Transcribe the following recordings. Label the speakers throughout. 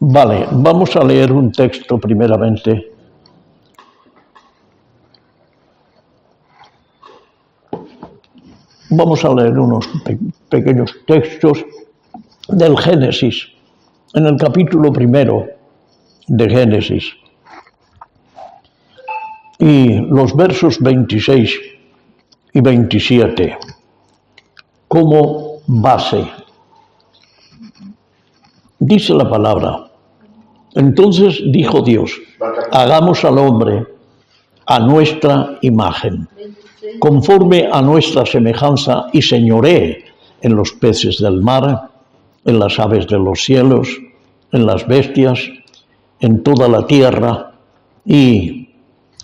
Speaker 1: Vale, vamos a leer un texto primeramente. Vamos a leer unos pequeños textos del Génesis, en el capítulo 1 de Génesis. Y los versos 26 y 27 como base. Dice la palabra: entonces dijo Dios, hagamos al hombre a nuestra imagen, conforme a nuestra semejanza, y señoree en los peces del mar, en las aves de los cielos, en las bestias, en toda la tierra y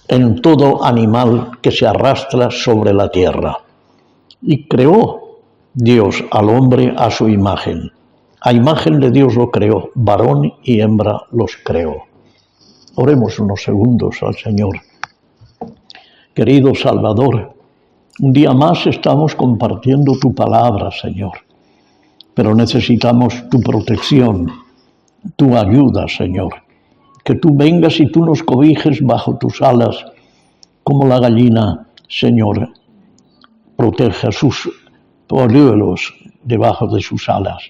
Speaker 1: en todo animal que se arrastra sobre la tierra. Y creó Dios al hombre a su imagen. A imagen de Dios lo creó, varón y hembra los creó. Oremos unos segundos al Señor. Querido Salvador, un día más estamos compartiendo tu palabra, Señor, pero necesitamos tu protección, tu ayuda, Señor. Que tú vengas y tú nos cobijes bajo tus alas, como la gallina, Señor, protege a sus polluelos debajo de sus alas.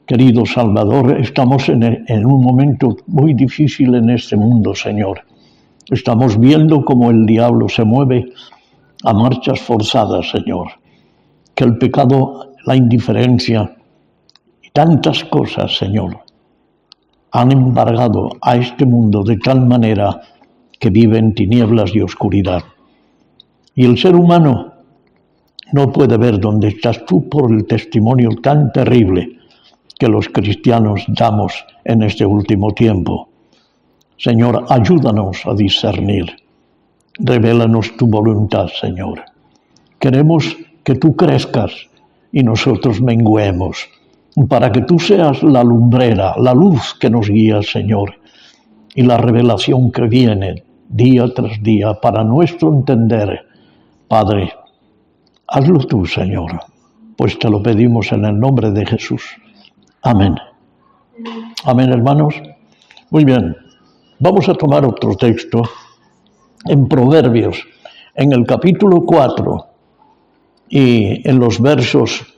Speaker 1: Querido Salvador, estamos en un momento muy difícil en este mundo, Señor. Estamos viendo cómo el diablo se mueve a marchas forzadas, Señor. Que el pecado, la indiferencia y tantas cosas, Señor, han embargado a este mundo de tal manera que vive en tinieblas y oscuridad. Y el ser humano no puede ver dónde estás tú por el testimonio tan terrible que los cristianos damos en este último tiempo. Señor, ayúdanos a discernir. Revélanos tu voluntad, Señor. Queremos que tú crezcas y nosotros menguemos, para que tú seas la lumbrera, la luz que nos guía, Señor, y la revelación que viene día tras día para nuestro entender. Padre, hazlo tú, Señor, pues te lo pedimos en el nombre de Jesús. Amén. Amén, hermanos. Muy bien, vamos a tomar otro texto en Proverbios, en el capítulo 4 y en los versos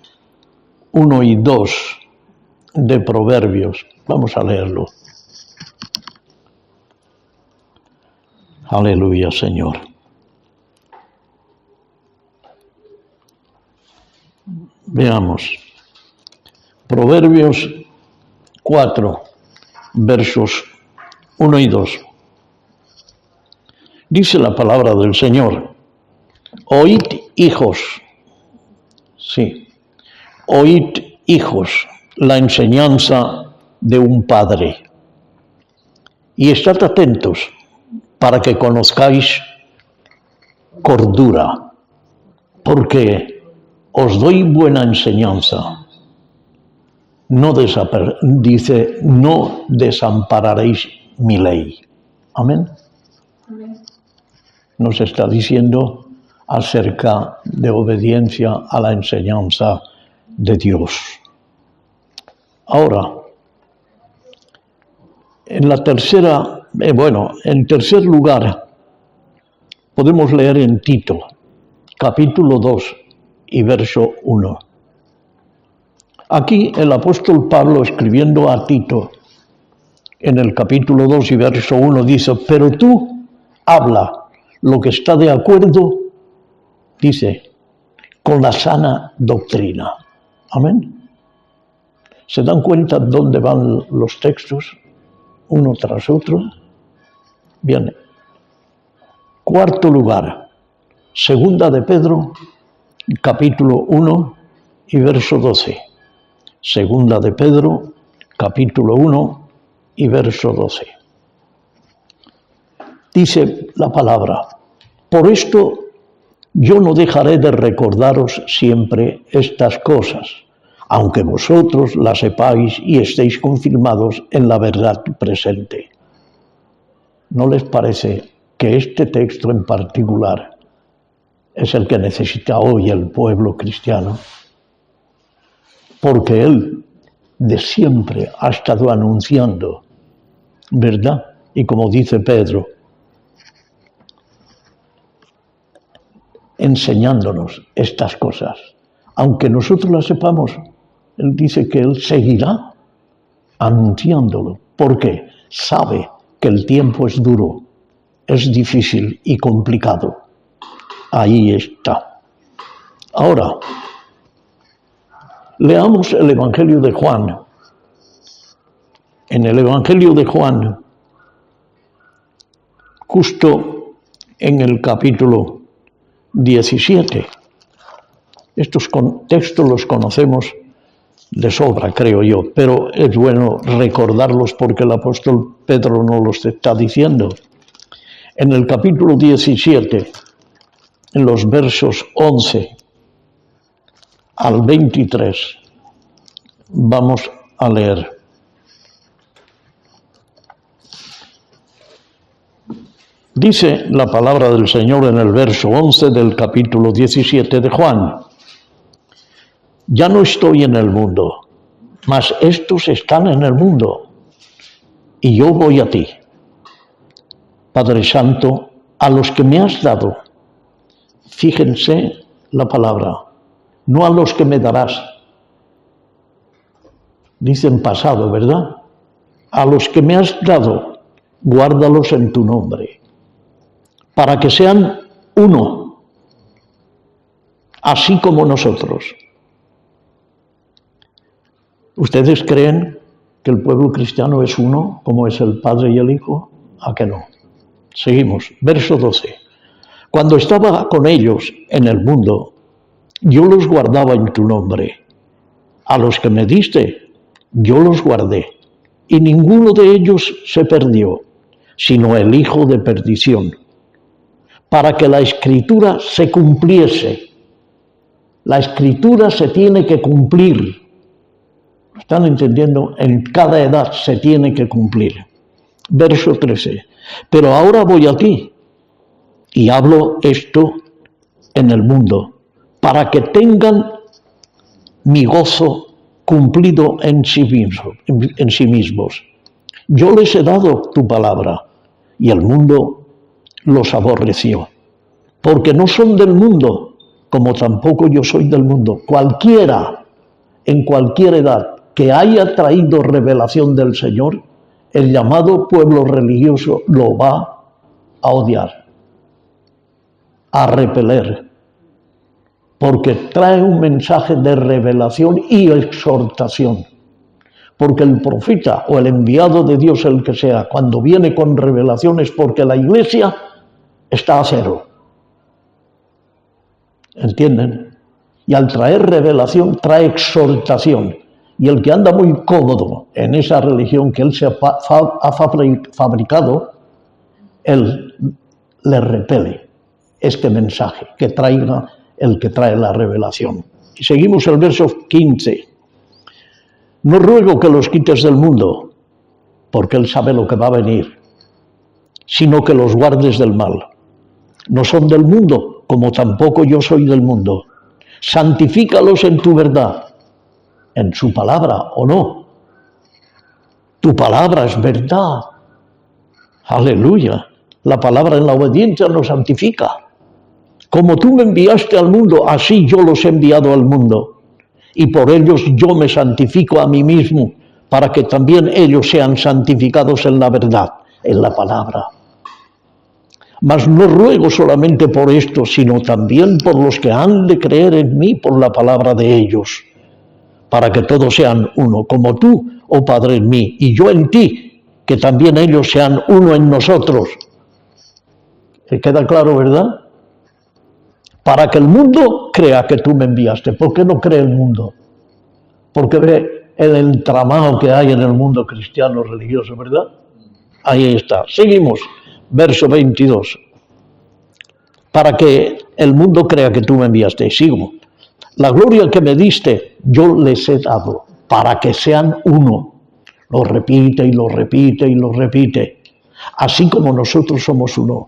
Speaker 1: 1 y 2 de Proverbios. Vamos a leerlo. Aleluya, Señor. Veamos. Proverbios 4, versos 1 y 2. Dice la palabra del Señor: oíd, hijos, sí, oíd, hijos, la enseñanza de un padre, y estad atentos para que conozcáis cordura, porque os doy buena enseñanza. No desampararéis mi ley. Amén. Nos está diciendo acerca de obediencia a la enseñanza de Dios. Ahora, en tercer lugar, podemos leer en Tito, capítulo 2 y verso 1. Aquí el apóstol Pablo, escribiendo a Tito, en el capítulo 2 y verso 1, dice: pero tú habla lo que está de acuerdo, dice, con la sana doctrina. Amén. ¿Se dan cuenta dónde van los textos, uno tras otro? Bien. Cuarto lugar, segunda de Pedro, capítulo 1 y verso 12. Segunda de Pedro, capítulo 1 y verso 12. Dice la palabra: por esto yo no dejaré de recordaros siempre estas cosas, aunque vosotros las sepáis y estéis confirmados en la verdad presente. ¿No les parece que este texto en particular es el que necesita hoy el pueblo cristiano? Porque él de siempre ha estado anunciando, ¿verdad? Y como dice Pedro, enseñándonos estas cosas. Aunque nosotros las sepamos, Él dice que Él seguirá anunciándolo. ¿Por qué? Sabe que el tiempo es duro, es difícil y complicado. Ahí está. Ahora, leamos el Evangelio de Juan. En el Evangelio de Juan, justo en el capítulo 17. Estos textos los conocemos de sobra, creo yo, pero es bueno recordarlos porque el apóstol Pedro nos los está diciendo. En el capítulo 17, en los versos 11 al 23, vamos a leer. Dice la palabra del Señor en el verso 11 del capítulo 17 de Juan: ya no estoy en el mundo, mas estos están en el mundo, y yo voy a ti. Padre Santo, a los que me has dado, fíjense la palabra, no a los que me darás. Dice en pasado, ¿verdad? A los que me has dado, guárdalos en tu nombre, para que sean uno, así como nosotros. ¿Ustedes creen que el pueblo cristiano es uno, como es el Padre y el Hijo? ¿A que no? Seguimos, verso 12. Cuando estaba con ellos en el mundo, yo los guardaba en tu nombre. A los que me diste, yo los guardé, y ninguno de ellos se perdió, sino el hijo de perdición, para que la Escritura se cumpliese. La Escritura se tiene que cumplir. ¿Lo están entendiendo? En cada edad se tiene que cumplir. Verso 13. Pero ahora voy a ti, y hablo esto en el mundo, para que tengan mi gozo cumplido en sí mismos. Yo les he dado tu palabra, y el mundo los aborreció, porque no son del mundo, como tampoco yo soy del mundo. Cualquiera, en cualquier edad, que haya traído revelación del Señor, el llamado pueblo religioso lo va a odiar, a repeler, porque trae un mensaje de revelación y exhortación. Porque el profeta o el enviado de Dios, el que sea, cuando viene con revelaciones, porque la iglesia está a cero. ¿Entienden? Y al traer revelación, trae exhortación. Y el que anda muy cómodo en esa religión que él se ha fabricado, él le repele este mensaje que traiga el que trae la revelación. Y seguimos el verso 15. No ruego que los quites del mundo, porque Él sabe lo que va a venir, sino que los guardes del mal. No son del mundo, como tampoco yo soy del mundo. Santifícalos en tu verdad, en su palabra, ¿o no? Tu palabra es verdad. Aleluya. La palabra en la obediencia nos santifica. Como tú me enviaste al mundo, así yo los he enviado al mundo. Y por ellos yo me santifico a mí mismo, para que también ellos sean santificados en la verdad, en la palabra. Mas no ruego solamente por esto, sino también por los que han de creer en mí por la palabra de ellos, para que todos sean uno, como tú, oh Padre, en mí, y yo en ti, que también ellos sean uno en nosotros. ¿Te queda claro, verdad? Para que el mundo crea que tú me enviaste. ¿Por qué no cree el mundo? Porque ve el entramado que hay en el mundo cristiano religioso, ¿verdad? Ahí está. Seguimos. Verso 22. Para que el mundo crea que tú me enviaste. Sigo. La gloria que me diste, yo les he dado, para que sean uno. Lo repite y lo repite y lo repite. Así como nosotros somos uno.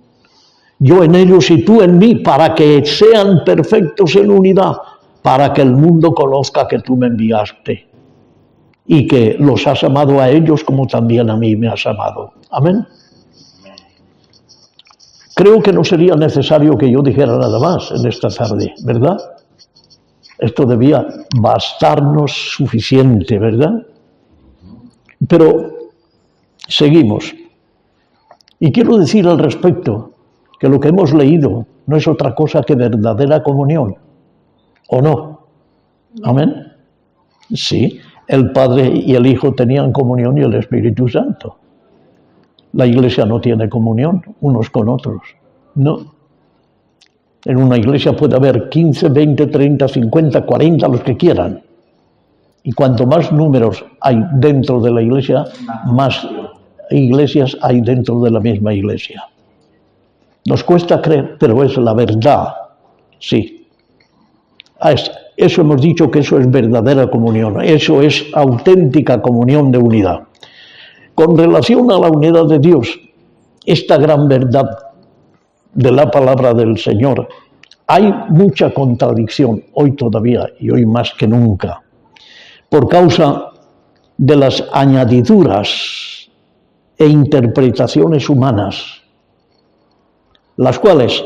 Speaker 1: Yo en ellos y tú en mí, para que sean perfectos en unidad, para que el mundo conozca que tú me enviaste. y que los has amado a ellos como también a mí me has amado. Amén. Creo que no sería necesario que yo dijera nada más en esta tarde, ¿verdad? Esto debía bastarnos suficiente, ¿verdad? Pero seguimos. Y quiero decir al respecto que lo que hemos leído no es otra cosa que verdadera comunión, ¿o no? Amén. Sí, el Padre y el Hijo tenían comunión y el Espíritu Santo. La Iglesia no tiene comunión unos con otros, no. En una iglesia puede haber 15, 20, 30, 50, 40, los que quieran. Y cuanto más números hay dentro de la iglesia, más iglesias hay dentro de la misma iglesia. Nos cuesta creer, pero es la verdad, sí. Eso hemos dicho que eso es verdadera comunión, eso es auténtica comunión de unidad. Con relación a la unidad de Dios, esta gran verdad de la palabra del Señor, hay mucha contradicción hoy todavía y hoy más que nunca, por causa de las añadiduras e interpretaciones humanas, las cuales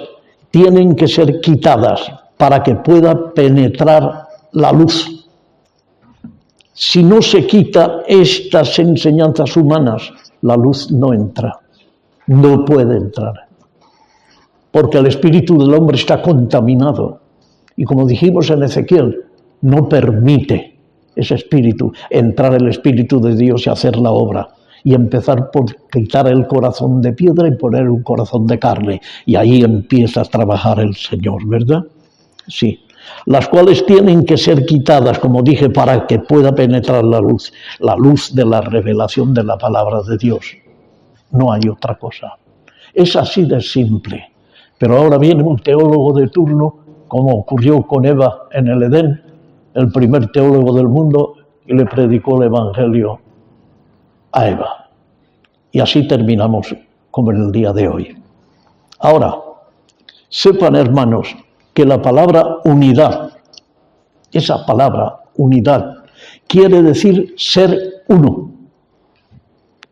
Speaker 1: tienen que ser quitadas para que pueda penetrar la luz. Si no se quita estas enseñanzas humanas, la luz no entra, no puede entrar, porque el espíritu del hombre está contaminado y, como dijimos en Ezequiel, no permite ese espíritu entrar el espíritu de Dios y hacer la obra y empezar por quitar el corazón de piedra y poner un corazón de carne, y ahí empieza a trabajar el Señor, ¿verdad? Sí, las cuales tienen que ser quitadas, como dije, para que pueda penetrar la luz de la revelación de la palabra de Dios. No hay otra cosa. Es así de simple. Pero ahora viene un teólogo de turno, como ocurrió con Eva en el Edén, el primer teólogo del mundo, y le predicó el Evangelio a Eva. Y así terminamos como en el día de hoy. Ahora, sepan, hermanos, que la palabra unidad, esa palabra unidad, quiere decir ser uno.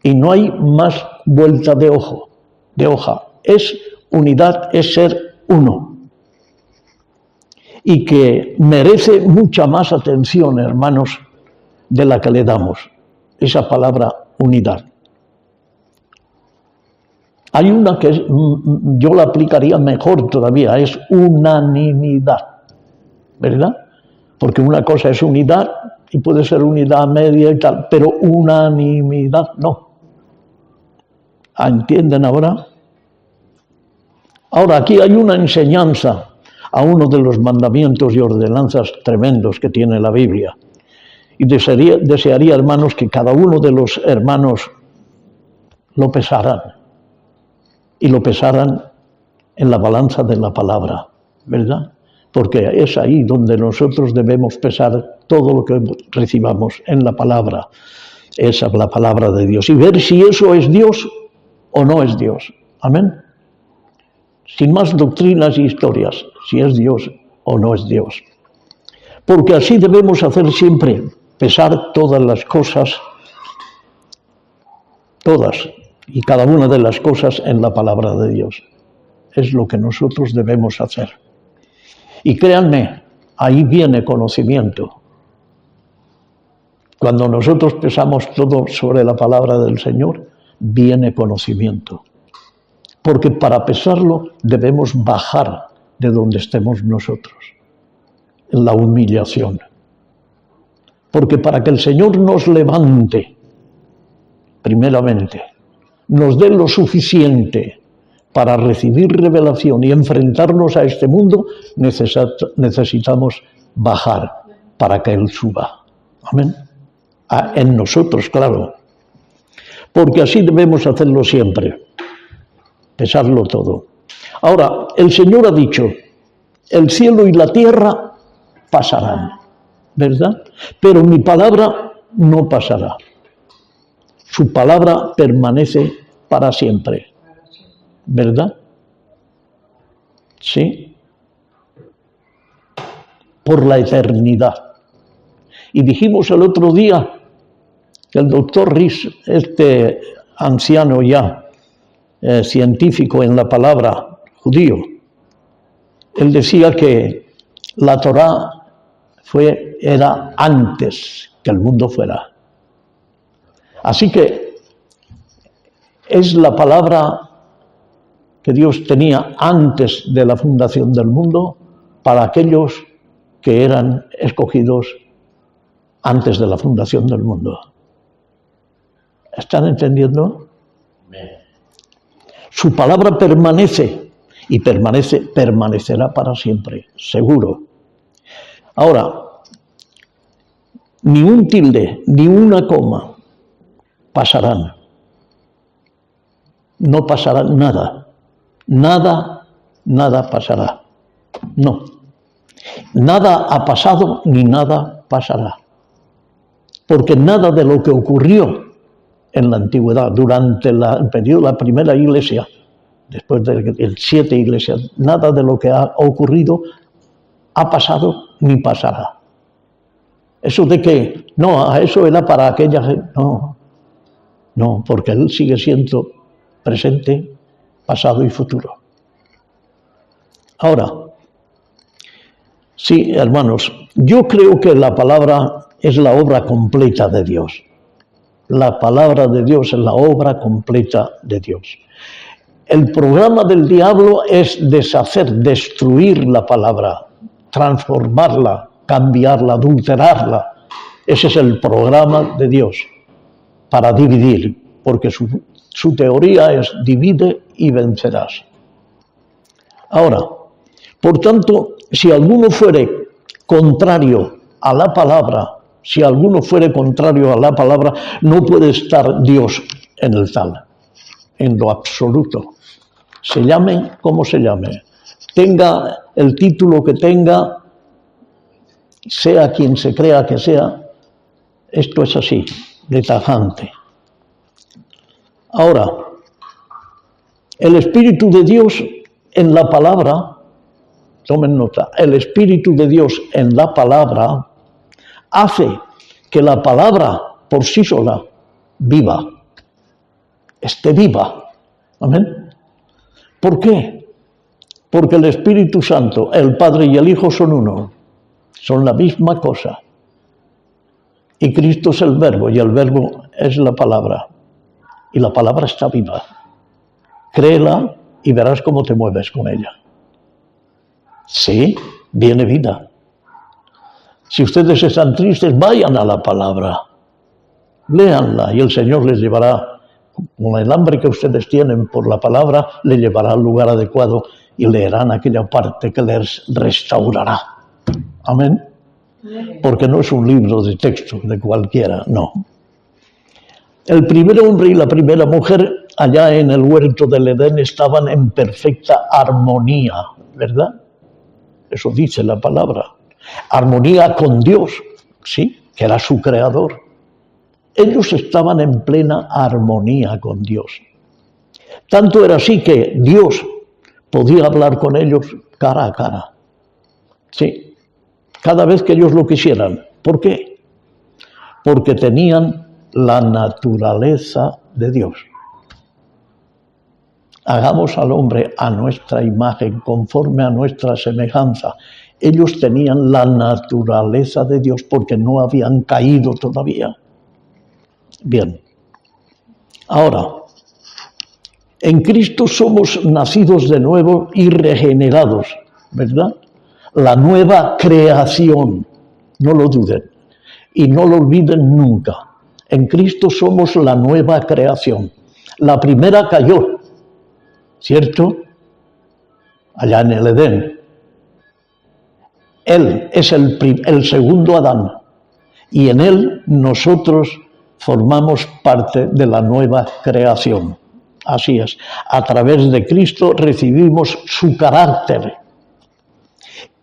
Speaker 1: Y no hay más vuelta de hoja. Es unidad, es ser uno. Y que merece mucha más atención, hermanos, de la que le damos. Esa palabra unidad. Hay una que yo la aplicaría mejor todavía, es unanimidad, ¿verdad? Porque una cosa es unidad y puede ser unidad media y tal, pero unanimidad no. ¿Entienden ahora? Ahora, aquí hay una enseñanza a uno de los mandamientos y ordenanzas tremendos que tiene la Biblia. Y desearía, hermanos, que cada uno de los hermanos lo pesaran. Y lo pesaran en la balanza de la palabra, ¿verdad? Porque es ahí donde nosotros debemos pesar todo lo que recibamos en la palabra. Esa es la palabra de Dios. Y ver si eso es Dios o no es Dios. Amén. Sin más doctrinas y historias, si es Dios o no es Dios. Porque así debemos hacer siempre, pesar todas las cosas, todas y cada una de las cosas en la palabra de Dios. Es lo que nosotros debemos hacer. Y créanme, ahí viene conocimiento. Cuando nosotros pesamos todo sobre la palabra del Señor, viene conocimiento. Porque para pesarlo debemos bajar de donde estemos nosotros, en la humillación. Porque para que el Señor nos levante, primeramente, nos dé lo suficiente para recibir revelación y enfrentarnos a este mundo, necesitamos bajar para que Él suba. Amén. En nosotros, claro. Porque así debemos hacerlo siempre. Pesarlo todo. Ahora, el Señor ha dicho, el cielo y la tierra pasarán, ¿verdad? Pero mi palabra no pasará. Su palabra permanece para siempre, ¿verdad? Sí. Por la eternidad. Y dijimos el otro día El doctor Ries, este anciano ya, científico en la palabra judío, él decía que la Torá era antes que el mundo fuera. Así que es la palabra que Dios tenía antes de la fundación del mundo para aquellos que eran escogidos antes de la fundación del mundo. ¿Están entendiendo? Su palabra permanece y permanecerá para siempre, seguro. Ahora, ni un tilde, ni una coma pasarán. No pasará nada. Nada pasará. No. Nada ha pasado ni nada pasará. Porque nada de lo que ocurrió en la antigüedad, durante el periodo de la primera iglesia, después de 7 iglesias, nada de lo que ha ocurrido ha pasado ni pasará. Eso de que, no, eso era para aquella gente, no, porque Él sigue siendo presente, pasado y futuro. Ahora, sí, hermanos, yo creo que la palabra es la obra completa de Dios. La palabra de Dios es la obra completa de Dios. El programa del diablo es deshacer, destruir la palabra, transformarla, cambiarla, adulterarla. Ese es el programa de Dios para dividir, porque su teoría es divide y vencerás. Ahora, por tanto, si alguno fuere contrario a la palabra, no puede estar Dios en el tal, en lo absoluto. Se llame como se llame, tenga el título que tenga, sea quien se crea que sea, esto es así, de tajante. Ahora, el Espíritu de Dios en la palabra, tomen nota, el Espíritu de Dios en la palabra hace que la palabra por sí sola esté viva. Amén. ¿Por qué? Porque el Espíritu Santo, el Padre y el Hijo son uno, son la misma cosa. Y Cristo es el Verbo y el Verbo es la palabra. Y la palabra está viva. Créela y verás cómo te mueves con ella. Sí, viene vida. Si ustedes están tristes, vayan a la palabra. Léanla y el Señor les llevará, con el hambre que ustedes tienen por la palabra, le llevará al lugar adecuado y leerán aquella parte que les restaurará. Amén. Porque no es un libro de texto de cualquiera, no. El primer hombre y la primera mujer allá en el huerto del Edén estaban en perfecta armonía, ¿verdad? Eso dice la palabra. Armonía con Dios, sí, que era su creador. Ellos estaban en plena armonía con Dios. Tanto era así que Dios podía hablar con ellos cara a cara. Sí, cada vez que ellos lo quisieran. ¿Por qué? Porque tenían la naturaleza de Dios. Hagamos al hombre a nuestra imagen, conforme a nuestra semejanza. Ellos tenían la naturaleza de Dios porque no habían caído todavía. Bien. Ahora, en Cristo somos nacidos de nuevo y regenerados, ¿verdad? La nueva creación, no lo duden y no lo olviden nunca. En Cristo somos la nueva creación. La primera cayó, ¿cierto? Allá en el Edén. Él es el segundo Adán y en él nosotros formamos parte de la nueva creación. Así es. A través de Cristo recibimos su carácter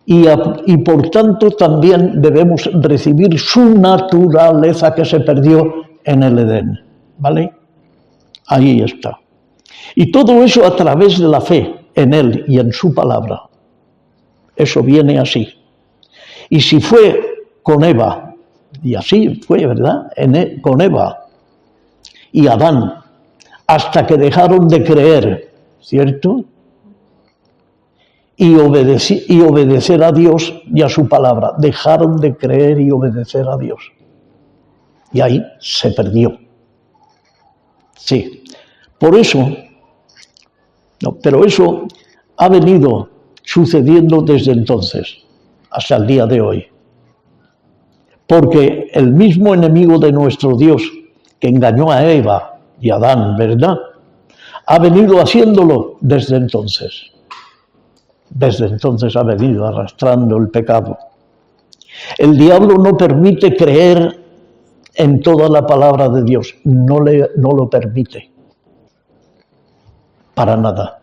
Speaker 1: y por tanto también debemos recibir su naturaleza que se perdió en el Edén. ¿Vale? Ahí está. Y todo eso a través de la fe en Él y en su palabra. Eso viene así. Y si fue con Eva, y así fue, ¿verdad? Con Eva, y Adán, hasta que dejaron de creer, ¿cierto? Y obedecer a Dios y a su palabra. Dejaron de creer y obedecer a Dios. Y ahí se perdió. Sí. Por eso, pero eso ha venido sucediendo desde entonces hasta el día de hoy. Porque el mismo enemigo de nuestro Dios que engañó a Eva y a Adán, ¿verdad?, ha venido haciéndolo desde entonces. Desde entonces ha venido arrastrando el pecado. El diablo no permite creer en toda la palabra de Dios. No lo permite. Para nada.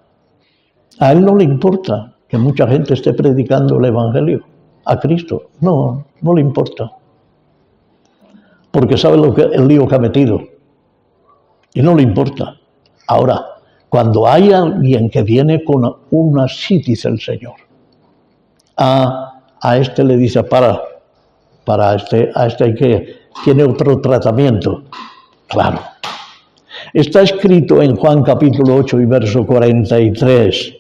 Speaker 1: A él no le importa que mucha gente esté predicando el Evangelio a Cristo. No le importa. Porque sabe el lío que ha metido. Y no le importa. Ahora, cuando hay alguien que viene con una sí, dice el Señor, a este le dice, a este que tiene otro tratamiento. Claro. Está escrito en Juan capítulo 8 y verso 43.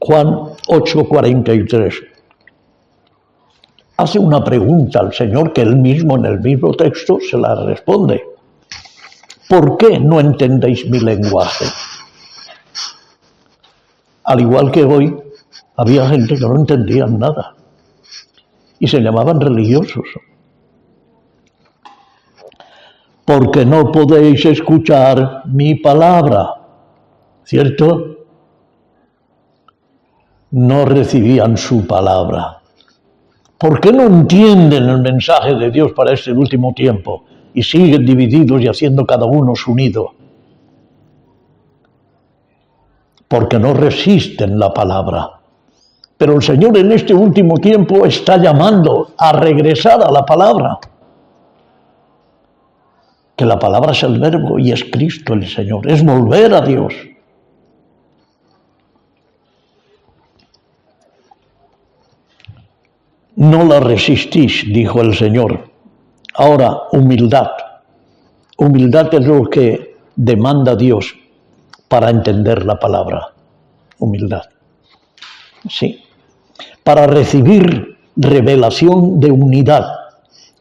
Speaker 1: Juan 8, 43. Hace una pregunta al Señor que él mismo en el mismo texto se la responde. ¿Por qué no entendéis mi lenguaje? Al igual que hoy, había gente que no entendía nada y se llamaban religiosos. Porque no podéis escuchar mi palabra, ¿cierto? No recibían su palabra. ¿Por qué no entienden el mensaje de Dios para este último tiempo? Y siguen divididos y haciendo cada uno su nido. Porque no resisten la palabra. Pero el Señor en este último tiempo está llamando a regresar a la palabra. Que la palabra es el verbo y es Cristo el Señor. Es volver a Dios. No la resistís, dijo el Señor. Ahora, humildad. Humildad es lo que demanda Dios para entender la palabra. Humildad. Sí. Para recibir revelación de unidad,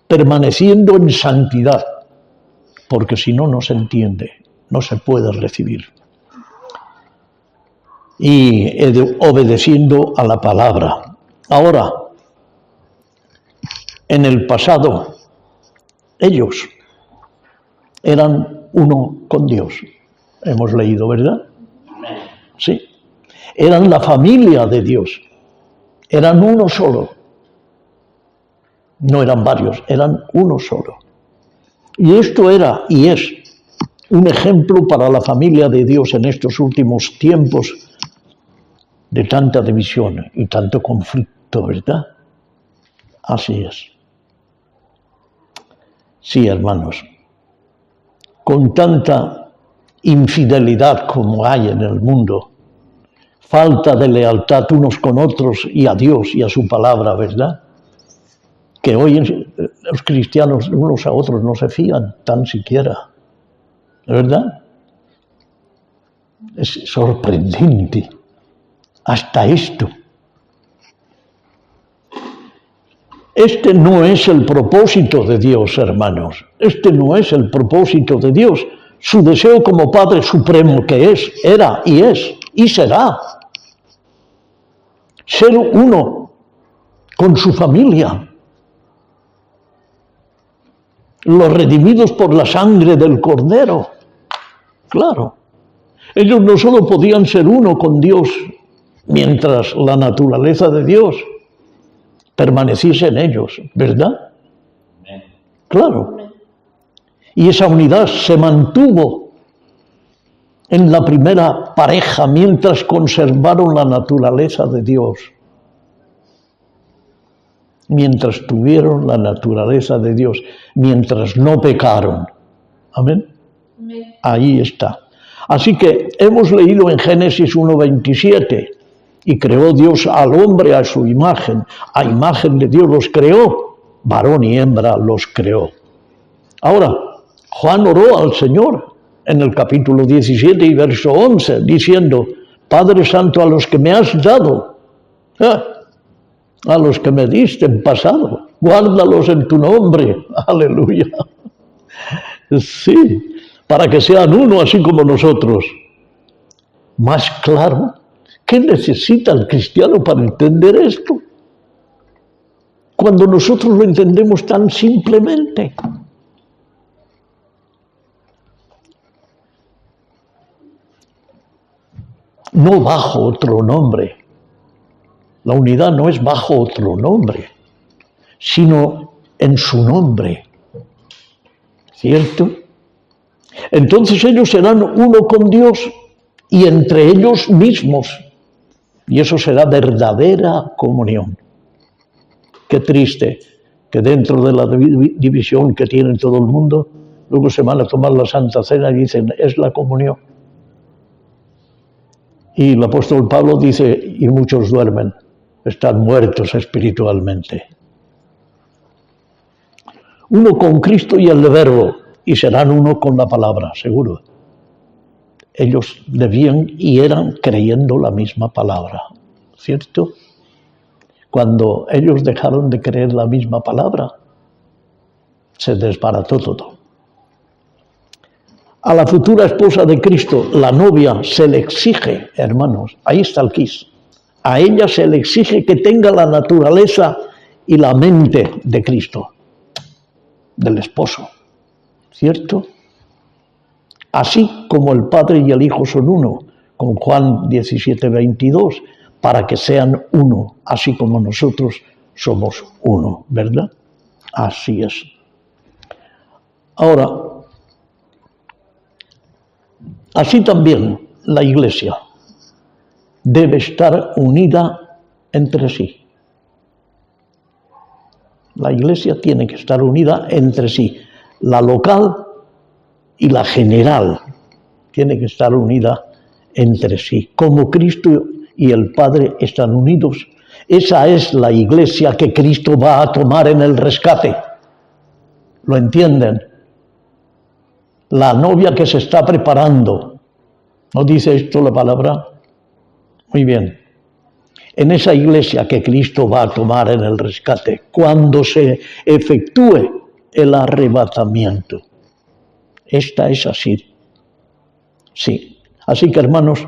Speaker 1: permaneciendo en santidad. Porque si no, no se entiende, no se puede recibir. Y obedeciendo a la palabra. Ahora, en el pasado, ellos eran uno con Dios. Hemos leído, ¿verdad? Sí. Eran la familia de Dios. Eran uno solo. No eran varios, eran uno solo. Y esto era y es un ejemplo para la familia de Dios en estos últimos tiempos de tanta división y tanto conflicto, ¿verdad? Así es. Sí, hermanos, con tanta infidelidad como hay en el mundo, falta de lealtad unos con otros y a Dios y a su palabra, ¿verdad? Que hoy los cristianos unos a otros no se fían tan siquiera, ¿verdad? Es sorprendente hasta esto. Este no es el propósito de Dios, hermanos. Este no es el propósito de Dios. Su deseo como Padre Supremo que es, era y es y será. Ser uno con su familia. Los redimidos por la sangre del Cordero. Claro. Ellos no solo podían ser uno con Dios mientras la naturaleza de Dios permaneciese en ellos, ¿verdad? Claro. Y esa unidad se mantuvo en la primera pareja mientras conservaron la naturaleza de Dios. Mientras tuvieron la naturaleza de Dios, mientras no pecaron. Amén. Ahí está. Así que hemos leído en Génesis 1:27 Y creó Dios al hombre a su imagen. A imagen de Dios los creó. Varón y hembra los creó. Ahora, Juan oró al Señor en el capítulo 17 y verso 11, diciendo, Padre Santo, a los que me has dado, a los que me diste en pasado, guárdalos en tu nombre. Aleluya. Sí, para que sean uno así como nosotros. Más claro, ¿qué necesita el cristiano para entender esto? Cuando nosotros lo entendemos tan simplemente. No bajo otro nombre. La unidad no es bajo otro nombre, sino en su nombre. ¿Cierto? Entonces ellos serán uno con Dios y entre ellos mismos. Y eso será verdadera comunión. Qué triste que dentro de la división que tiene todo el mundo, luego se van a tomar la Santa Cena y dicen, es la comunión. Y el apóstol Pablo dice, y muchos duermen, están muertos espiritualmente. Uno con Cristo y el Verbo, y serán uno con la palabra, seguro. Ellos debían y eran creyendo la misma palabra, ¿cierto? Cuando ellos dejaron de creer la misma palabra, se desbarató todo. A la futura esposa de Cristo, la novia, se le exige, hermanos, ahí está el quiz, a ella se le exige que tenga la naturaleza y la mente de Cristo, del esposo, ¿cierto? Así como el Padre y el Hijo son uno, con Juan 17:22, para que sean uno, así como nosotros somos uno, ¿verdad? Así es. Ahora, así también la Iglesia debe estar unida entre sí. La Iglesia tiene que estar unida entre sí. La local y la general tiene que estar unida entre sí. Como Cristo y el Padre están unidos, esa es la Iglesia que Cristo va a tomar en el rescate. ¿Lo entienden? La novia que se está preparando. ¿No dice esto la palabra? Muy bien. En esa Iglesia que Cristo va a tomar en el rescate, cuando se efectúe el arrebatamiento. Esta es así. Sí. Así que, hermanos,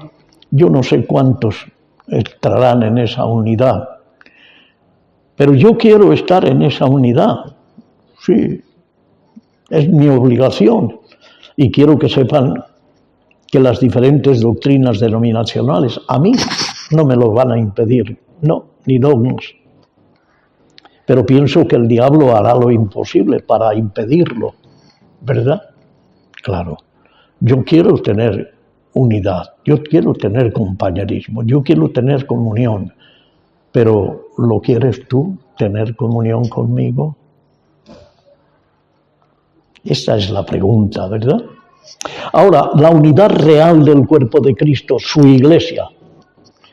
Speaker 1: yo no sé cuántos estarán en esa unidad, pero yo quiero estar en esa unidad. Sí. Es mi obligación. Y quiero que sepan que las diferentes doctrinas denominacionales a mí no me lo van a impedir, no, ni dogmas. Pero pienso que el diablo hará lo imposible para impedirlo, ¿verdad? Claro, yo quiero tener unidad, yo quiero tener compañerismo, yo quiero tener comunión, pero ¿lo quieres tú, tener comunión conmigo? Esta es la pregunta, ¿verdad? Ahora, la unidad real del cuerpo de Cristo, su Iglesia,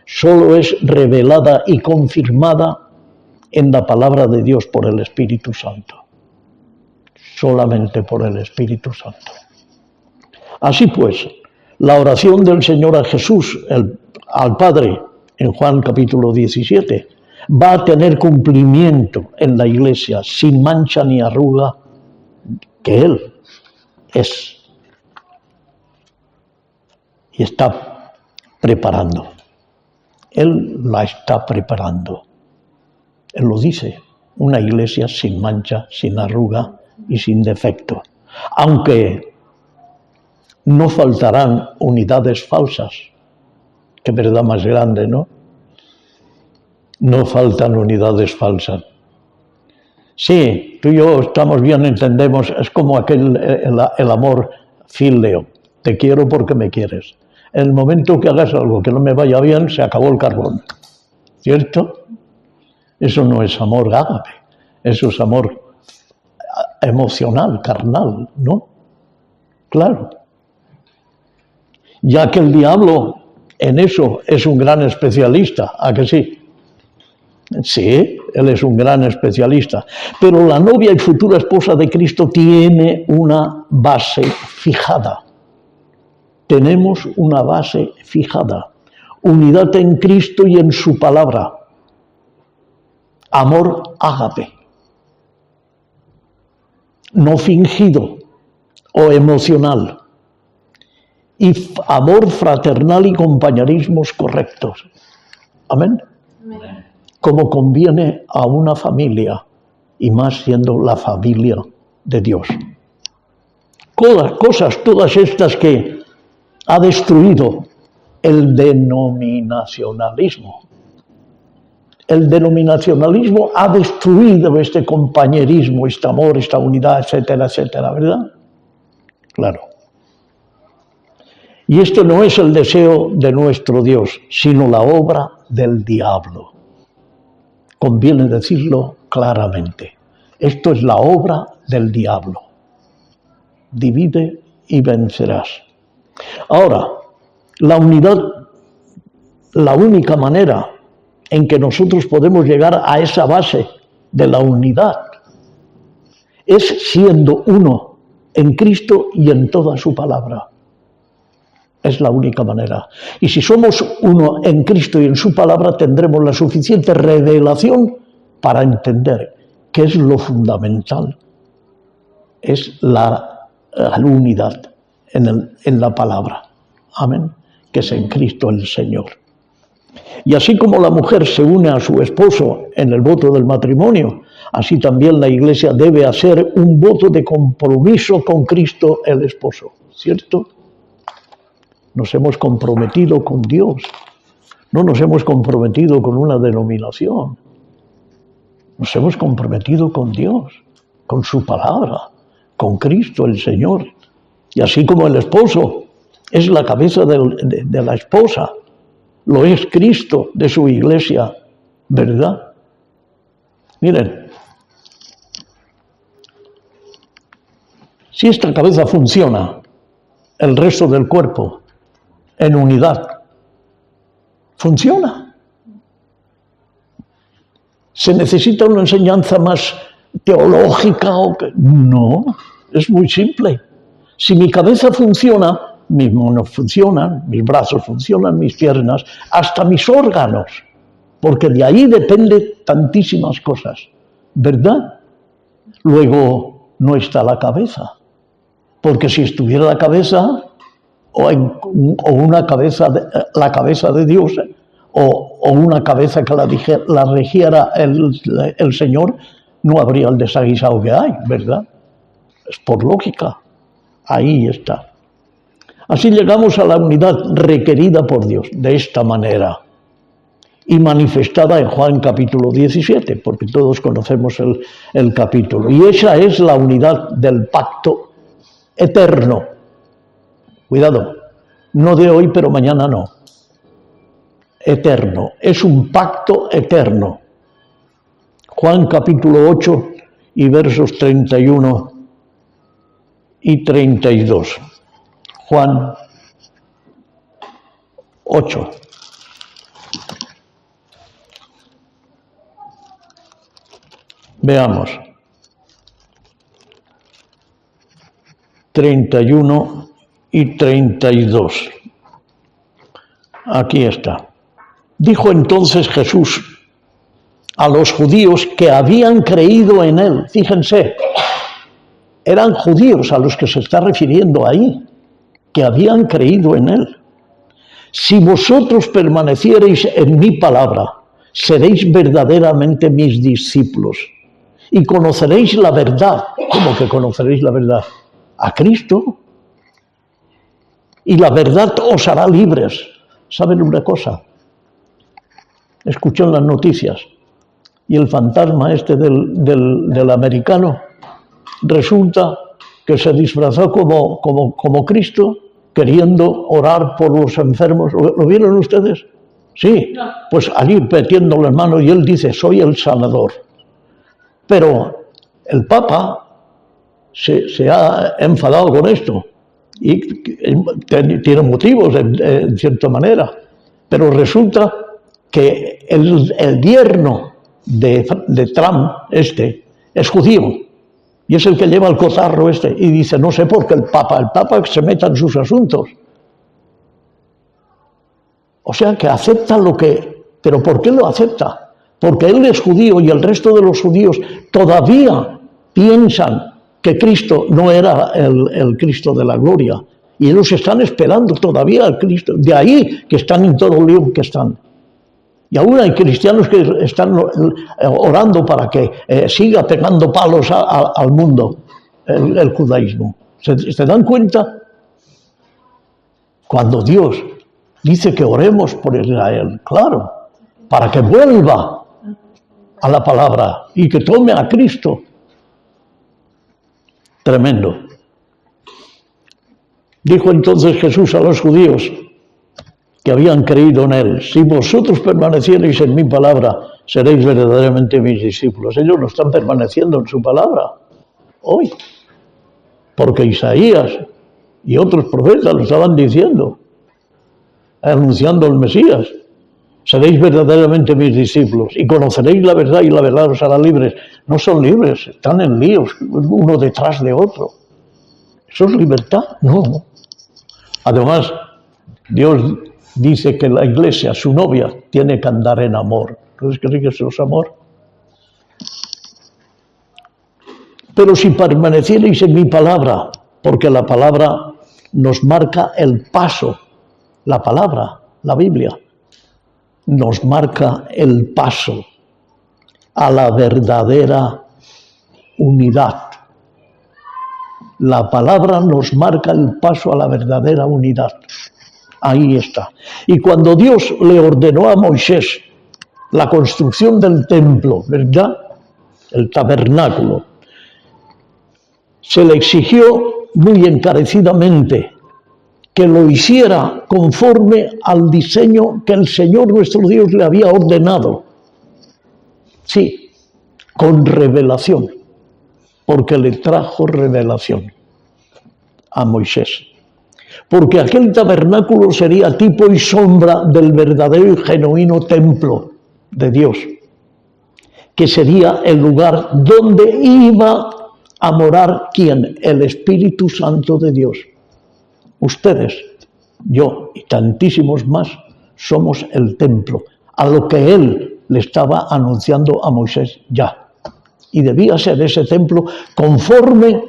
Speaker 1: solo es revelada y confirmada en la palabra de Dios por el Espíritu Santo. Solamente por el Espíritu Santo. Así pues, la oración del Señor a Jesús, al Padre, en Juan capítulo 17, va a tener cumplimiento en la Iglesia, sin mancha ni arruga, que Él es. Y está preparando. Él la está preparando. Él lo dice, una iglesia sin mancha, sin arruga y sin defecto. Aunque no faltarán unidades falsas. Qué verdad más grande, ¿no? No faltan unidades falsas. Sí, tú y yo estamos bien, entendemos, es como el amor fileo. Te quiero porque me quieres. En el momento que hagas algo que no me vaya bien, se acabó el carbón. ¿Cierto? Eso no es amor ágape, eso es amor emocional, carnal, ¿no? Claro. Ya que el diablo en eso es un gran especialista, ¿a que sí? Sí, él es un gran especialista. Pero la novia y futura esposa de Cristo tiene una base fijada. Tenemos una base fijada. Unidad en Cristo y en su palabra. Amor ágape. No fingido o emocional. Y amor fraternal y compañerismos correctos. Amén. Amén. Como conviene a una familia, y más siendo la familia de Dios. Cosas todas estas que ha destruido el denominacionalismo. El denominacionalismo ha destruido este compañerismo, este amor, esta unidad, etcétera, etcétera, ¿verdad? Claro. Y esto no es el deseo de nuestro Dios, sino la obra del diablo. Conviene decirlo claramente. Esto es la obra del diablo. Divide y vencerás. Ahora, la unidad, la única manera en que nosotros podemos llegar a esa base de la unidad es siendo uno en Cristo y en toda su palabra. Es la única manera. Y si somos uno en Cristo y en su palabra, tendremos la suficiente revelación para entender qué es lo fundamental. Es la unidad en la palabra. Amén. Que es en Cristo el Señor. Y así como la mujer se une a su esposo en el voto del matrimonio, así también la Iglesia debe hacer un voto de compromiso con Cristo el esposo. ¿Cierto? Nos hemos comprometido con Dios. No nos hemos comprometido con una denominación. Nos hemos comprometido con Dios, con su palabra, con Cristo el Señor. Y así como el esposo es la cabeza de la esposa, lo es Cristo de su iglesia, ¿verdad? Miren, si esta cabeza funciona, el resto del cuerpo en unidad funciona. ¿Se necesita una enseñanza más teológica o qué? No, es muy simple. Si mi cabeza funciona, mis manos funcionan, mis brazos funcionan, mis piernas, hasta mis órganos, porque de ahí depende tantísimas cosas, ¿verdad? Luego no está la cabeza, porque si estuviera la cabeza, o una cabeza, la cabeza de Dios, o una cabeza que la regiera el Señor, no habría el desaguisado que hay, ¿verdad? Es por lógica, ahí está. Así llegamos a la unidad requerida por Dios, de esta manera, y manifestada en Juan capítulo 17, porque todos conocemos el capítulo. Y esa es la unidad del pacto eterno. Cuidado, no de hoy, pero mañana no. Eterno, es un pacto eterno. Juan capítulo 8 y versos 31 y 32. Juan 8. Veamos. 31 y 32. Aquí está. Dijo entonces Jesús a los judíos que habían creído en él. Fíjense, eran judíos a los que se está refiriendo ahí, que habían creído en él. Si vosotros permaneciereis en mi palabra, seréis verdaderamente mis discípulos y conoceréis la verdad. ¿Cómo que conoceréis la verdad? A Cristo. Y la verdad os hará libres. ¿Saben una cosa? Escuché en las noticias y el fantasma este del americano resulta que se disfrazó como Cristo, queriendo orar por los enfermos. ¿Lo vieron ustedes? Sí, pues allí metiendo las manos, y él dice, soy el sanador. Pero el Papa se ha enfadado con esto, y tiene motivos, en cierta manera, Pero resulta que el yerno de Trump, es judío, y es el que lleva el cotarro y dice, no sé por qué el Papa se meta en sus asuntos. O sea, que acepta lo que... ¿Pero por qué lo acepta? Porque él es judío y el resto de los judíos todavía piensan que Cristo no era el Cristo de la gloria. Y ellos están esperando todavía al Cristo. De ahí que están en todo el lío que están. Y aún hay cristianos que están orando para que siga pegando palos al mundo el judaísmo. ¿Se dan cuenta? Cuando Dios dice que oremos por Israel, claro, para que vuelva a la palabra y que tome a Cristo. Tremendo. Dijo entonces Jesús a los judíos que habían creído en él, si vosotros permaneciereis en mi palabra, seréis verdaderamente mis discípulos. Ellos no están permaneciendo en su palabra hoy, porque Isaías y otros profetas lo estaban diciendo, anunciando al Mesías. Seréis verdaderamente mis discípulos y conoceréis la verdad y la verdad os hará libres. No son libres, están en líos, uno detrás de otro. ¿Eso es libertad? No. Además, Dios dice que la iglesia, su novia, tiene que andar en amor. ¿Entonces crees que eso es amor? Pero si permaneciereis en mi palabra, porque la palabra nos marca el paso, la palabra, la Biblia, nos marca el paso a la verdadera unidad. La palabra nos marca el paso a la verdadera unidad. Ahí está. Y cuando Dios le ordenó a Moisés la construcción del templo, ¿verdad? El tabernáculo, se le exigió muy encarecidamente que lo hiciera conforme al diseño que el Señor nuestro Dios le había ordenado. Sí, con revelación, porque le trajo revelación a Moisés. Porque aquel tabernáculo sería tipo y sombra del verdadero y genuino templo de Dios, que sería el lugar donde iba a morar ¿quién? El Espíritu Santo de Dios. Ustedes, yo y tantísimos más somos el templo, a lo que él le estaba anunciando a Moisés ya. Y debía ser ese templo conforme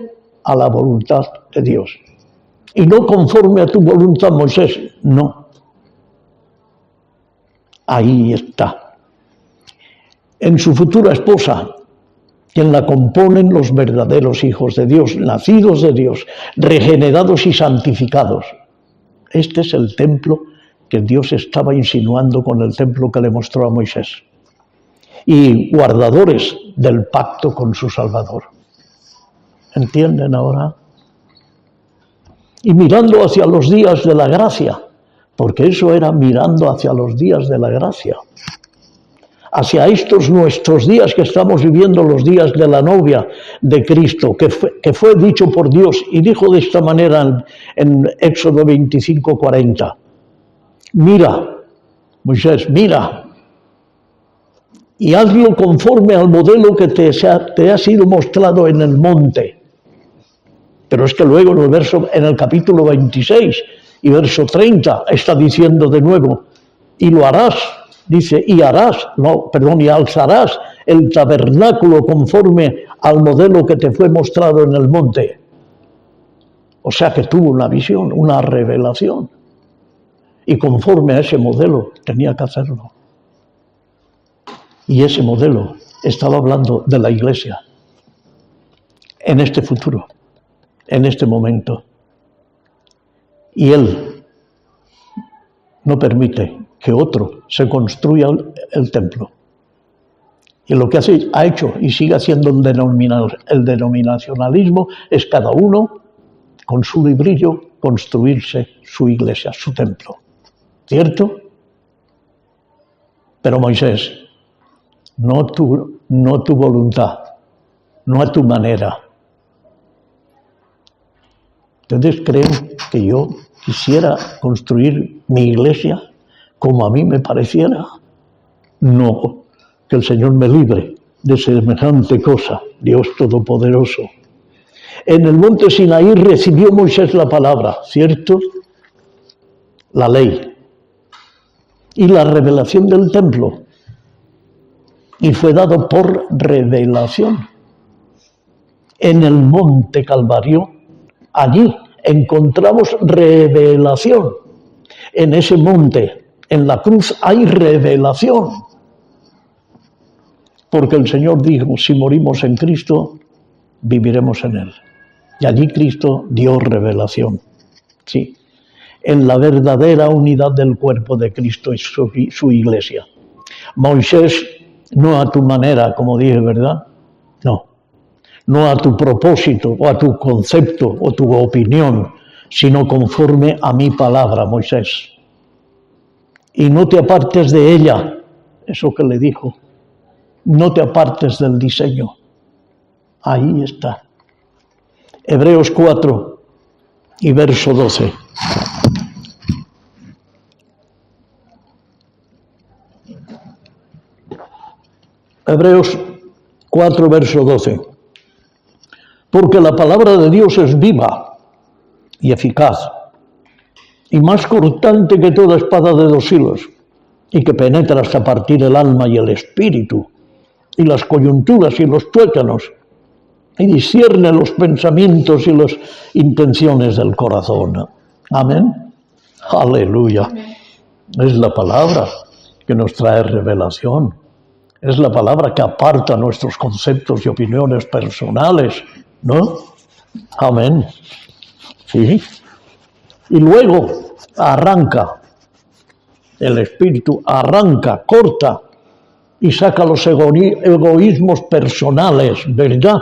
Speaker 1: a la voluntad de Dios. Y no conforme a tu voluntad, Moisés, no. Ahí está. En su futura esposa, quien la componen los verdaderos hijos de Dios, nacidos de Dios, regenerados y santificados. Este es el templo que Dios estaba insinuando con el templo que le mostró a Moisés. Y guardadores del pacto con su Salvador. ¿Entienden ahora? Y mirando hacia los días de la gracia, porque eso era mirando hacia los días de la gracia. Hacia estos nuestros días que estamos viviendo, los días de la novia de Cristo, que fue dicho por Dios y dijo de esta manera en Éxodo 25:40. Mira, Moisés, mira, y hazlo conforme al modelo que te ha sido mostrado en el monte. Pero es que luego en el capítulo 26 y verso 30 está diciendo de nuevo, y lo harás. Dice, y alzarás el tabernáculo conforme al modelo que te fue mostrado en el monte. O sea que tuvo una visión, una revelación. Y conforme a ese modelo tenía que hacerlo. Y ese modelo estaba hablando de la iglesia. En este futuro, en este momento. Y él no permite que otro se construya el templo. Y lo que ha hecho y sigue haciendo el denominacionalismo es cada uno, con su librillo, construirse su iglesia, su templo. ¿Cierto? Pero Moisés, no tu voluntad, no a tu manera. ¿Ustedes creen que yo quisiera construir mi iglesia como a mí me pareciera. No, que el Señor me libre de semejante cosa, Dios Todopoderoso. En el monte Sinaí recibió Moisés la palabra, ¿cierto? La ley y la revelación del templo. Y fue dado por revelación. En el monte Calvario, allí encontramos revelación. En ese monte, en la cruz, hay revelación. Porque el Señor dijo, si morimos en Cristo, viviremos en Él. Y allí Cristo dio revelación. Sí, en la verdadera unidad del cuerpo de Cristo y su iglesia. Moisés, no a tu manera, como dije, ¿verdad? No. No a tu propósito, o a tu concepto, o tu opinión, sino conforme a mi palabra, Moisés. Y no te apartes de ella, eso que le dijo. No te apartes del diseño. Ahí está. Hebreos 4 y verso 12. Hebreos 4, verso 12. Porque la palabra de Dios es viva y eficaz, y más cortante que toda espada de 2 filos, y que penetra hasta partir el alma y el espíritu, y las coyunturas y los tuétanos, y discierne los pensamientos y las intenciones del corazón. Amén. Aleluya. Es la palabra que nos trae revelación. Es la palabra que aparta nuestros conceptos y opiniones personales, ¿no? Amén. Sí. Y luego arranca, el espíritu arranca, corta y saca los egoísmos personales, ¿verdad?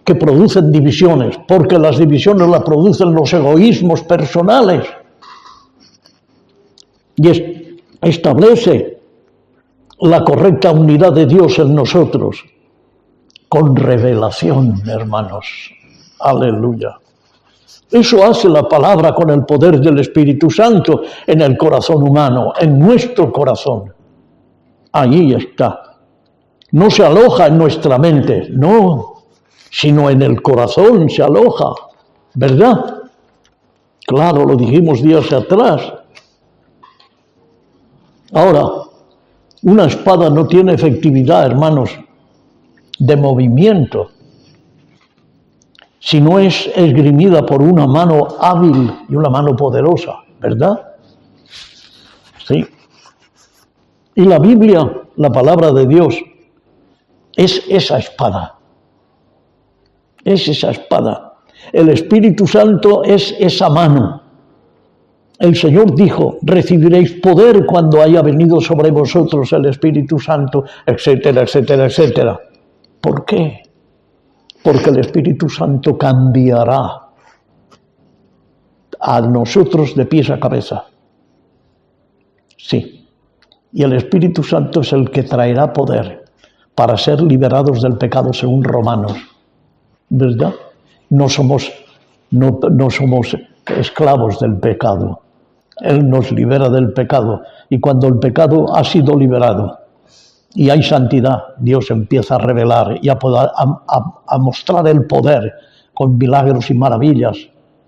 Speaker 1: Que producen divisiones, porque las divisiones las producen los egoísmos personales. Y establece la correcta unidad de Dios en nosotros, con revelación, hermanos. Aleluya. Eso hace la palabra con el poder del Espíritu Santo en el corazón humano, en nuestro corazón. Allí está. No se aloja en nuestra mente, no, sino en el corazón se aloja, ¿verdad? Claro, lo dijimos días atrás. Ahora, una espada no tiene efectividad, hermanos, de movimiento, si no es esgrimida por una mano hábil y una mano poderosa, ¿verdad? Sí. Y la Biblia, la palabra de Dios, es esa espada. Es esa espada. El Espíritu Santo es esa mano. El Señor dijo, recibiréis poder cuando haya venido sobre vosotros el Espíritu Santo, etcétera, etcétera, etcétera. ¿Por qué? Porque el Espíritu Santo cambiará a nosotros de pies a cabeza. Sí. Y el Espíritu Santo es el que traerá poder para ser liberados del pecado según Romanos. ¿Verdad? No somos esclavos del pecado. Él nos libera del pecado. Y cuando el pecado ha sido liberado y hay santidad, Dios empieza a revelar y a mostrar el poder con milagros y maravillas.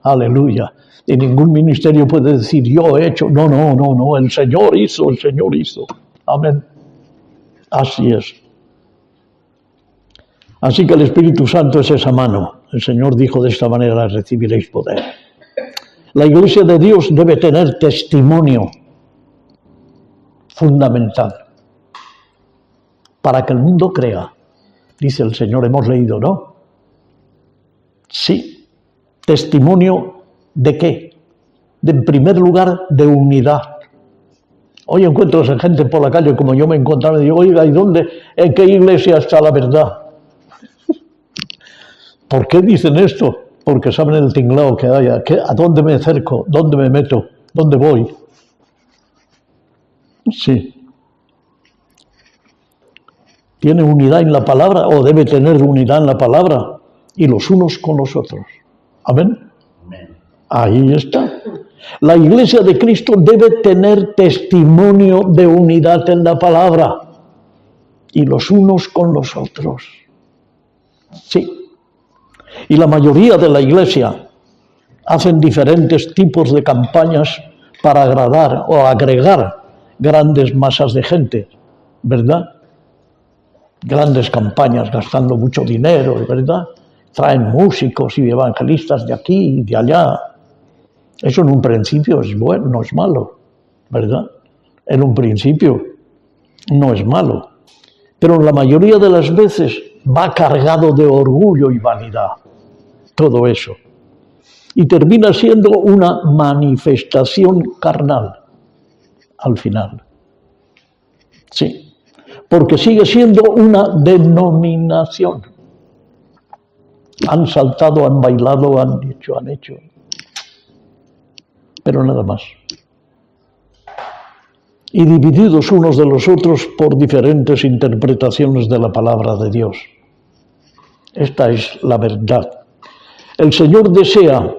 Speaker 1: Aleluya. Y ningún ministerio puede decir, yo he hecho. No, no, no, no. El Señor hizo, el Señor hizo. Amén. Así es. Así que el Espíritu Santo es esa mano. El Señor dijo de esta manera, recibiréis poder. La Iglesia de Dios debe tener testimonio fundamental para que el mundo crea. Dice el Señor, hemos leído, ¿no? Sí. ¿Testimonio de qué? En primer lugar, de unidad. Hoy encuentro a gente por la calle como yo me encontraba y digo, oiga, ¿y dónde? ¿En qué iglesia está la verdad? ¿Por qué dicen esto? Porque saben el tinglao que hay. ¿A dónde me acerco? ¿Dónde me meto? ¿Dónde voy? Sí. ¿Tiene unidad en la palabra o debe tener unidad en la palabra? Y los unos con los otros. ¿Amén? Amén. Ahí está. La Iglesia de Cristo debe tener testimonio de unidad en la palabra y los unos con los otros. Sí. Y la mayoría de la Iglesia hacen diferentes tipos de campañas para agradar o agregar grandes masas de gente, ¿verdad? Grandes campañas gastando mucho dinero, ¿verdad? Traen músicos y evangelistas de aquí y de allá. Eso en un principio es bueno, no es malo, ¿verdad? En un principio no es malo. Pero la mayoría de las veces va cargado de orgullo y vanidad, todo eso. Y termina siendo una manifestación carnal al final. Sí, porque sigue siendo una denominación. Han saltado, han bailado, han hecho, pero nada más. Y divididos unos de los otros por diferentes interpretaciones de la palabra de Dios. Esta es la verdad. El Señor desea,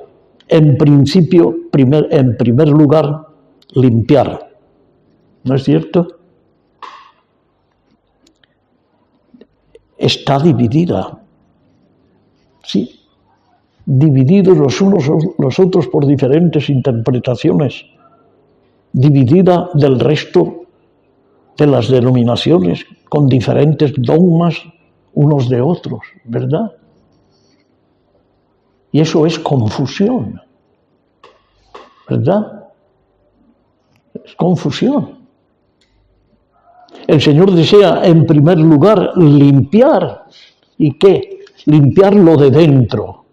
Speaker 1: en principio, en primer lugar, limpiar. ¿No es cierto? Está dividida. Sí, divididos los unos o los otros por diferentes interpretaciones, dividida del resto de las denominaciones con diferentes dogmas unos de otros, ¿verdad? Y eso es confusión, ¿verdad? Es confusión. El Señor desea, en primer lugar, limpiar. ¿Y qué? Limpiar lo de dentro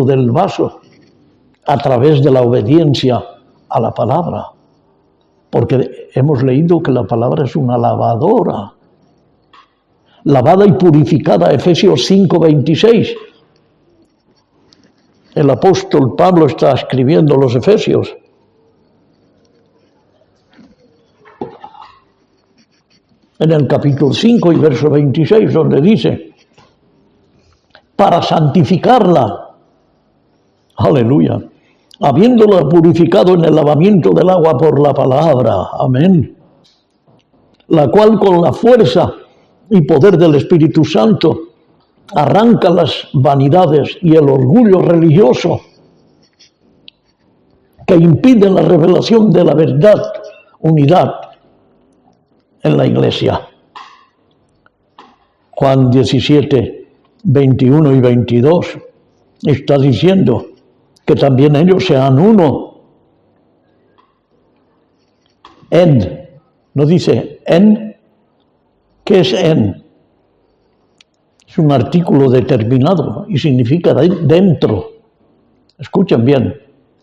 Speaker 1: del vaso, a través de la obediencia a la palabra. Porque hemos leído que la palabra es una lavadora. Lavada y purificada, Efesios 5:26. El apóstol Pablo está escribiendo los Efesios. En el capítulo 5 y verso 26, donde dice, para santificarla, aleluya, habiéndola purificado en el lavamiento del agua por la palabra, amén, la cual con la fuerza y poder del Espíritu Santo arranca las vanidades y el orgullo religioso que impiden la revelación de la verdad, unidad en la Iglesia. Juan 17, 21 y 22 está diciendo que también ellos sean uno. No dice en. ¿Qué es en? Es un artículo determinado y significa dentro. Escuchen bien.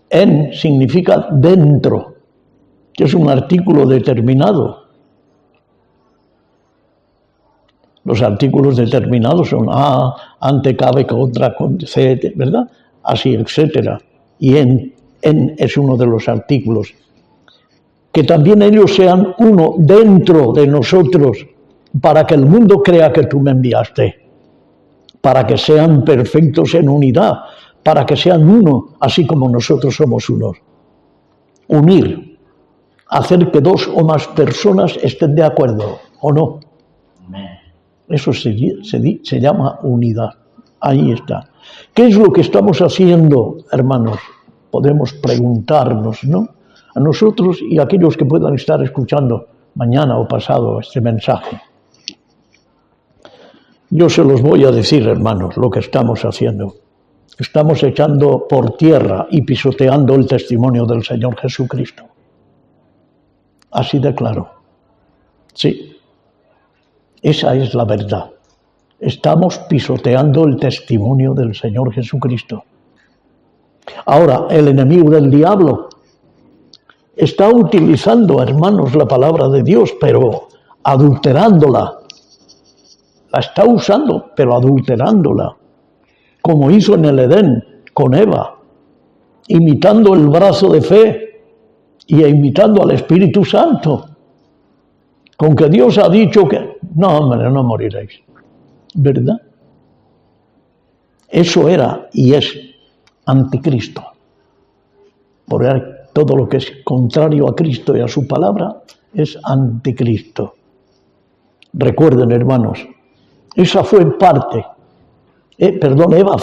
Speaker 1: En significa dentro, que es un artículo determinado. Los artículos determinados son ante, cabe, contra, C, ¿verdad? Así, etcétera. Y en es uno de los artículos. Que también ellos sean uno dentro de nosotros, para que el mundo crea que tú me enviaste. Para que sean perfectos en unidad, para que sean uno, así como nosotros somos unos. Unir, hacer que dos o más personas estén de acuerdo, ¿o no? Eso se llama unidad. Ahí está. ¿Qué es lo que estamos haciendo, hermanos? Podemos preguntarnos, ¿no? A nosotros y a aquellos que puedan estar escuchando mañana o pasado este mensaje. Yo se los voy a decir, hermanos, lo que estamos haciendo. Estamos echando por tierra y pisoteando el testimonio del Señor Jesucristo. Así de claro. Sí. Esa es la verdad. Estamos pisoteando el testimonio del Señor Jesucristo. Ahora, el enemigo del diablo está utilizando, hermanos, la palabra de Dios, pero adulterándola. La está usando, pero adulterándola. Como hizo en el Edén con Eva, imitando el brazo de fe y imitando al Espíritu Santo. Con que Dios ha dicho que, no, hombre, no moriréis. ¿Verdad? Eso era y es anticristo. Porque todo lo que es contrario a Cristo y a su palabra es anticristo. Recuerden, hermanos, esa fue parte, Eva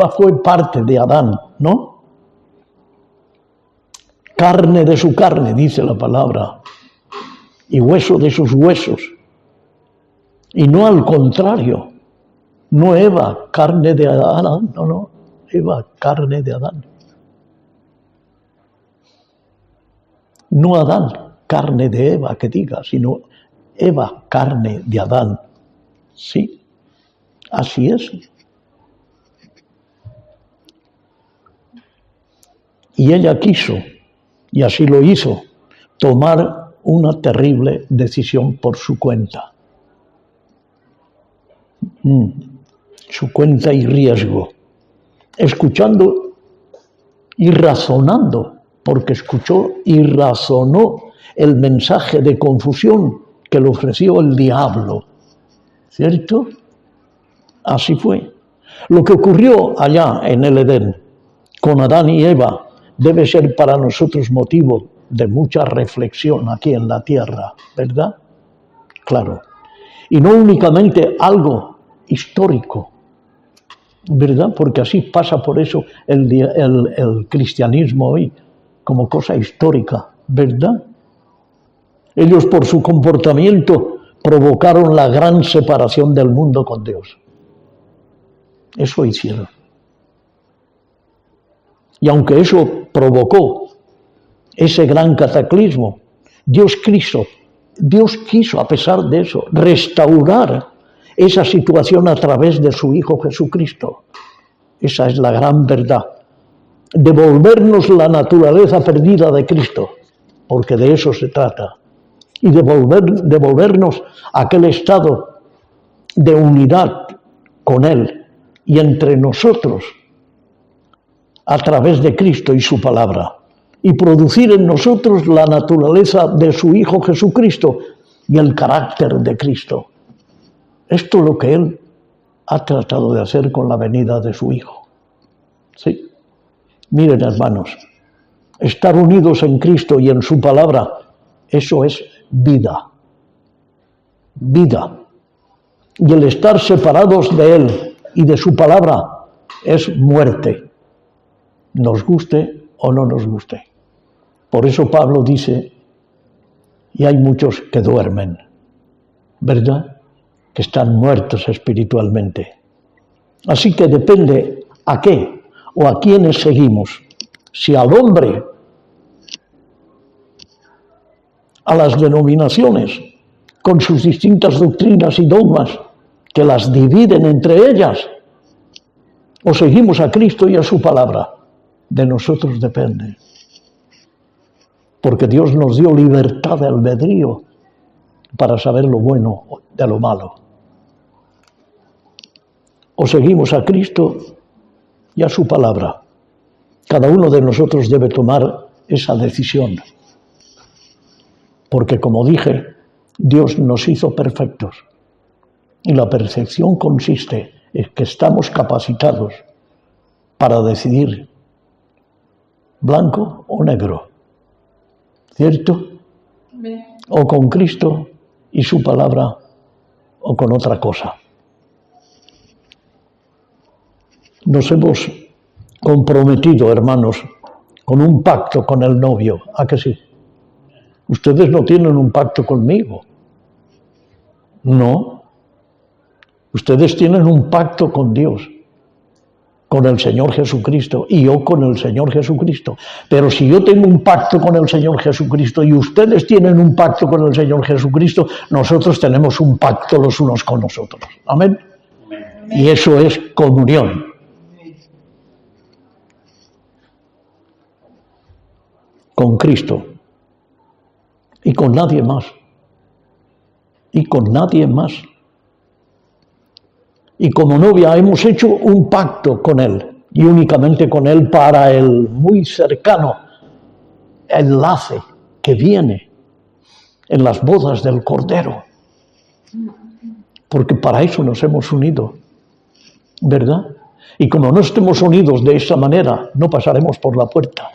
Speaker 1: fue parte de Adán, ¿no? Carne de su carne, dice la palabra, y hueso de sus huesos. Y no al contrario, no Eva, carne de Adán, no, Eva, carne de Adán. No Adán, carne de Eva, que diga, sino Eva, carne de Adán. Sí, así es. Y ella quiso, y así lo hizo, tomar una terrible decisión por su cuenta. Su cuenta y riesgo. Escuchando y razonando, porque escuchó y razonó el mensaje de confusión que le ofreció el diablo. ¿Cierto? Así fue. Lo que ocurrió allá en el Edén con Adán y Eva debe ser para nosotros motivo de mucha reflexión aquí en la tierra, ¿verdad? Claro. Y no únicamente algo histórico, ¿verdad? Porque así pasa por eso el cristianismo hoy, como cosa histórica, ¿verdad? Ellos por su comportamiento provocaron la gran separación del mundo con Dios. Eso hicieron. Y aunque eso provocó ese gran cataclismo, Dios quiso, a pesar de eso, restaurar esa situación a través de su Hijo Jesucristo. Esa es la gran verdad. Devolvernos la naturaleza perdida de Cristo, porque de eso se trata. Y devolvernos aquel estado de unidad con Él y entre nosotros a través de Cristo y su palabra. Y producir en nosotros la naturaleza de su Hijo Jesucristo y el carácter de Cristo. Esto es lo que Él ha tratado de hacer con la venida de su Hijo. Sí. Miren, hermanos, estar unidos en Cristo y en su palabra, eso es vida. Vida. Y el estar separados de Él y de su palabra es muerte. Nos guste o no nos guste. Por eso Pablo dice, y hay muchos que duermen, ¿verdad? Que están muertos espiritualmente. Así que depende a qué o a quiénes seguimos. Si al hombre, a las denominaciones, con sus distintas doctrinas y dogmas, que las dividen entre ellas, o seguimos a Cristo y a su palabra. De nosotros depende. Porque Dios nos dio libertad de albedrío para saber lo bueno de lo malo. O seguimos a Cristo y a su palabra. Cada uno de nosotros debe tomar esa decisión. Porque, como dije, Dios nos hizo perfectos. Y la perfección consiste en que estamos capacitados para decidir blanco o negro, ¿cierto? O con Cristo y su palabra, o con otra cosa. Nos hemos comprometido, hermanos, con un pacto con el novio, ¿a que sí? Ustedes no tienen un pacto conmigo. No. Ustedes tienen un pacto con Dios, con el Señor Jesucristo, y yo con el Señor Jesucristo. Pero si yo tengo un pacto con el Señor Jesucristo y ustedes tienen un pacto con el Señor Jesucristo, nosotros tenemos un pacto los unos con los otros. Amén. Y eso es comunión. Con Cristo. Y con nadie más. Y con nadie más. Y como novia hemos hecho un pacto con Él, y únicamente con Él para el muy cercano enlace que viene en las bodas del Cordero. Porque para eso nos hemos unido, ¿verdad? Y como no estemos unidos de esa manera, no pasaremos por la puerta.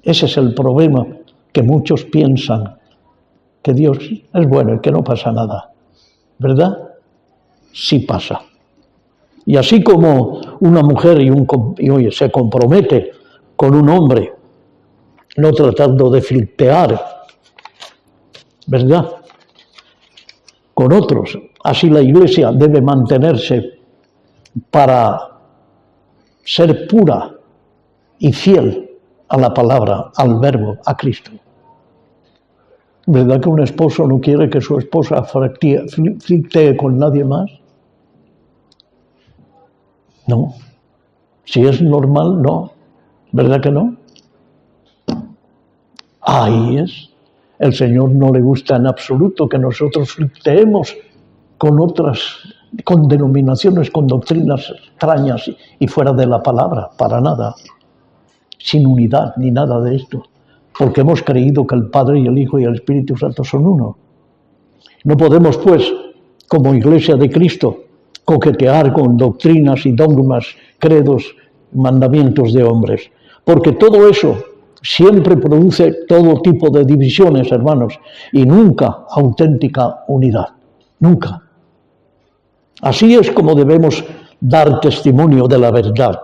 Speaker 1: Ese es el problema, que muchos piensan que Dios es bueno y que no pasa nada. ¿Verdad? Sí pasa. Y así como una mujer se compromete con un hombre, no tratando de flirtear, ¿verdad?, con otros, así la Iglesia debe mantenerse para ser pura y fiel a la palabra, al verbo, a Cristo. ¿Verdad que un esposo no quiere que su esposa flirtee con nadie más? No. Si es normal, no. ¿Verdad que no? Ahí es. El Señor no le gusta en absoluto que nosotros flirteemos con denominaciones, con doctrinas extrañas y fuera de la palabra, para nada. Sin unidad ni nada de esto. Porque hemos creído que el Padre y el Hijo y el Espíritu Santo son uno. No podemos, pues, como Iglesia de Cristo, coquetear con doctrinas y dogmas, credos, mandamientos de hombres. Porque todo eso siempre produce todo tipo de divisiones, hermanos, y nunca auténtica unidad. Nunca. Así es como debemos dar testimonio de la verdad.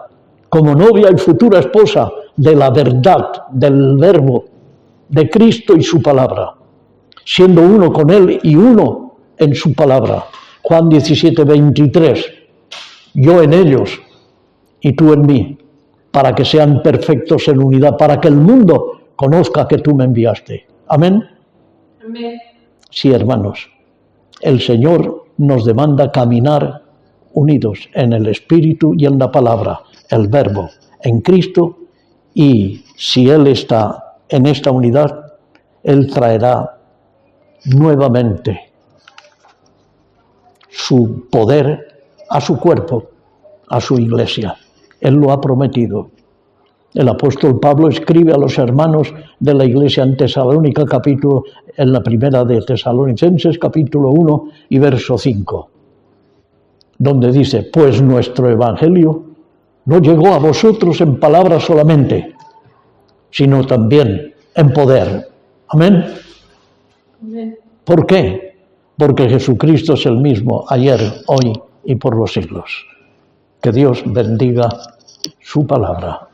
Speaker 1: Como novia y futura esposa de la verdad, del verbo, de Cristo y su palabra, siendo uno con Él y uno en su palabra. Juan 17:23, yo en ellos y tú en mí, para que sean perfectos en unidad, para que el mundo conozca que tú me enviaste. ¿Amén?
Speaker 2: Amén.
Speaker 1: Sí, hermanos, el Señor nos demanda caminar unidos en el Espíritu y en la palabra, el verbo, en Cristo, y si Él está en esta unidad, Él traerá nuevamente su poder a su cuerpo, a su iglesia. Él lo ha prometido. El apóstol Pablo escribe a los hermanos de la iglesia en Tesalónica, en la primera de Tesalonicenses, capítulo 1 y verso 5, donde dice, pues nuestro evangelio no llegó a vosotros en palabras solamente, sino también en poder. Amén.
Speaker 2: Amén.
Speaker 1: ¿Por qué? Porque Jesucristo es el mismo ayer, hoy y por los siglos. Que Dios bendiga su palabra.